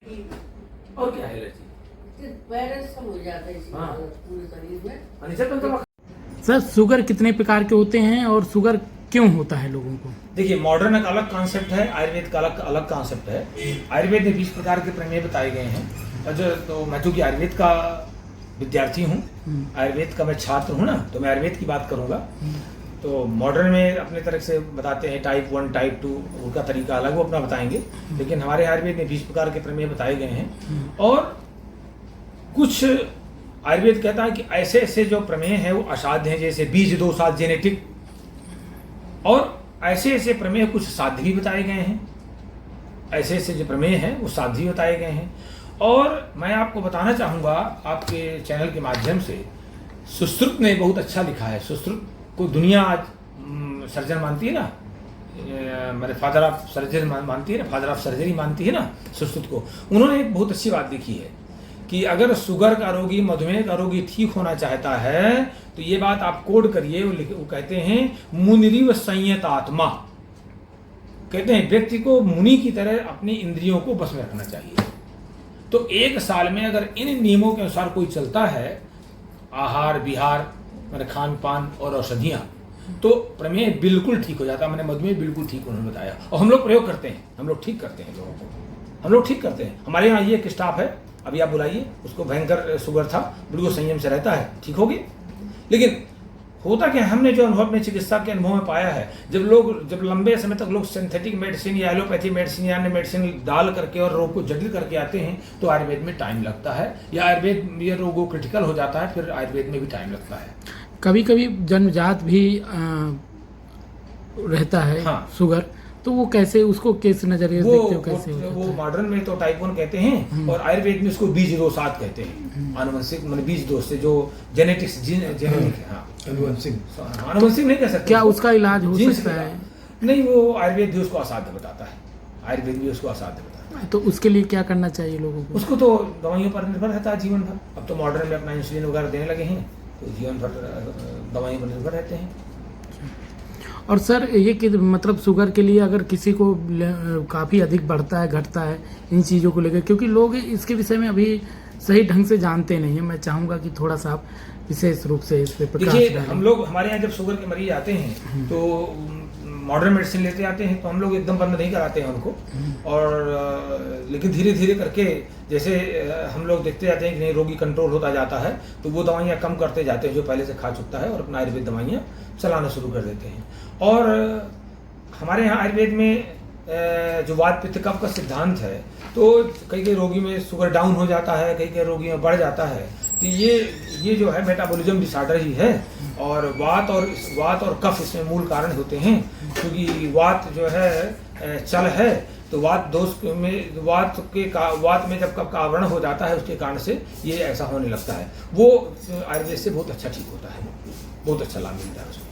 और क्या है एलर्जी? वायरस सब हो जाता है हाँ। पूरे शरीर में। अनिशा तो सर शुगर कितने प्रकार के होते हैं और शुगर क्यों होता है लोगों को? देखिए, मॉडर्न का अलग कॉन्सेप्ट है, आयुर्वेद का अलग अलग कॉन्सेप्ट है। आयुर्वेद में 20 प्रकार के प्रमेय बताए गए हैं। और जो तो मैं चूंकि आयुर्वेद का विद्यार्थी हूँ, आयुर्वेद का मैं छात्र हूँ ना, तो मैं आयुर्वेद की बात करूँगा। तो मॉडर्न में अपने तरफ से बताते हैं टाइप 1 टाइप 2, उनका तरीका अलग, वो अपना बताएंगे। लेकिन हमारे आयुर्वेद में 20 प्रकार के प्रमेय बताए गए हैं। और कुछ आयुर्वेद कहता है कि ऐसे ऐसे जो प्रमेय हैं वो असाध्य हैं, जैसे बीज दोषात जेनेटिक, और ऐसे ऐसे प्रमेय कुछ साध्य भी बताए गए हैं। ऐसे ऐसे जो प्रमेय हैं वो साध्य भी बताए गए हैं। और मैं आपको बताना चाहूँगा आपके चैनल के माध्यम से, सुश्रुत ने बहुत अच्छा लिखा है। सुश्रुत को दुनिया आज सर्जन मानती है ना, मेरे फादर ऑफ सर्जन मानती है ना, फादर ऑफ सर्जरी मानती है ना सुश्रुत को। उन्होंने एक बहुत अच्छी बात लिखी है कि अगर शुगर का रोगी, मधुमेह का रोगी ठीक होना चाहता है तो ये बात आप कोड करिए। वो कहते हैं मुनिरिव संयत आत्मा, कहते हैं व्यक्ति को मुनि की तरह अपनी इंद्रियों को बस में रखना चाहिए। तो एक साल में अगर इन नियमों के अनुसार कोई चलता है, आहार विहार, मैंने खान पान और औषधियाँ, तो प्रमेय बिल्कुल ठीक हो जाता है। मैंने मधुमेह बिल्कुल ठीक उन्होंने बताया। और हम लोग प्रयोग करते हैं, हम लोग ठीक करते हैं लोगों को, हम लोग ठीक करते हैं। हमारे यहाँ ये एक स्टाफ है, अभी आप बुलाइए, उसको भयंकर शुगर था, बिल्कुल संयम से रहता है, ठीक हो गया। लेकिन होता क्या, हमने जो अनुभव अपने चिकित्सा के अनुभव में पाया है, जब लंबे समय तक लोग सिंथेटिक मेडिसिन या एलोपैथी मेडिसिन या अन्य मेडिसिन डाल करके और रोग को जटिल करके आते हैं, तो आयुर्वेद में टाइम लगता है, या आयुर्वेद ये रोगों क्रिटिकल हो जाता है, फिर आयुर्वेद में भी टाइम लगता है। कभी कभी जन्मजात भी रहता है हाँ। शुगर, तो वो कैसे, उसको किस नजरिए से देखते हो, कैसे हो वो जाता है? मॉडर्न में तो टाइप 1 कहते हैं, और आयुर्वेद में उसको बीज दोषात कहते हैं। आनुवंशिक मतलब बीज दोष से जो जेनेटिक्स जेनेटिक है। हाँ, आनुवंशिक नहीं कह सकते। क्या उसका इलाज हो जीन से सकता है? नहीं, वो आयुर्वेद भी उसको असाध्य बताता है। आयुर्वेद भी उसको असाध्य बताता है। तो उसके लिए क्या करना चाहिए लोगों को? उसको तो दवाइयों पर निर्भर रहता है जीवन भर। अब तो मॉडर्न में अपना इंसुलिन वगैरह देने लगे हैं, तो जीवन भर दवाइयों पर निर्भर रहते हैं। और सर ये कि मतलब शुगर के लिए अगर किसी को काफ़ी अधिक बढ़ता है, घटता है इन चीज़ों को लेकर, क्योंकि लोग इसके विषय में अभी सही ढंग से जानते नहीं हैं, मैं चाहूँगा कि थोड़ा सा आप विशेष रूप से इस पर प्रकाश देखिए, डालें। हम लोग हमारे यहाँ जब शुगर के मरीज आते हैं तो मॉडर्न मेडिसिन लेते आते हैं, तो हम लोग एकदम बंद नहीं कराते हैं उनको। और लेकिन धीरे धीरे करके जैसे हम लोग देखते जाते हैं कि नहीं, रोगी कंट्रोल होता जाता है, तो वो दवाइयाँ कम करते जाते हैं जो पहले से खा चुकता है, और अपना आयुर्वेद दवाइयाँ चलाना शुरू कर देते हैं। और हमारे यहाँ आयुर्वेद में जो वात पित्त कफ का सिद्धांत है, तो कई रोगी में शुगर डाउन हो जाता है, कई रोगी में बढ़ जाता है। तो ये जो है मेटाबॉलिज्म डिसऑर्डर ही है। और वात और कफ इसमें मूल कारण होते हैं, क्योंकि वात जो है चल है, तो वात दोष में वात में जब कफ का आवरण हो जाता है, उसके कारण से ये ऐसा होने लगता है। वो आयुर्वेद से बहुत अच्छा ठीक होता है, बहुत अच्छा लाभ मिलता है उसमें।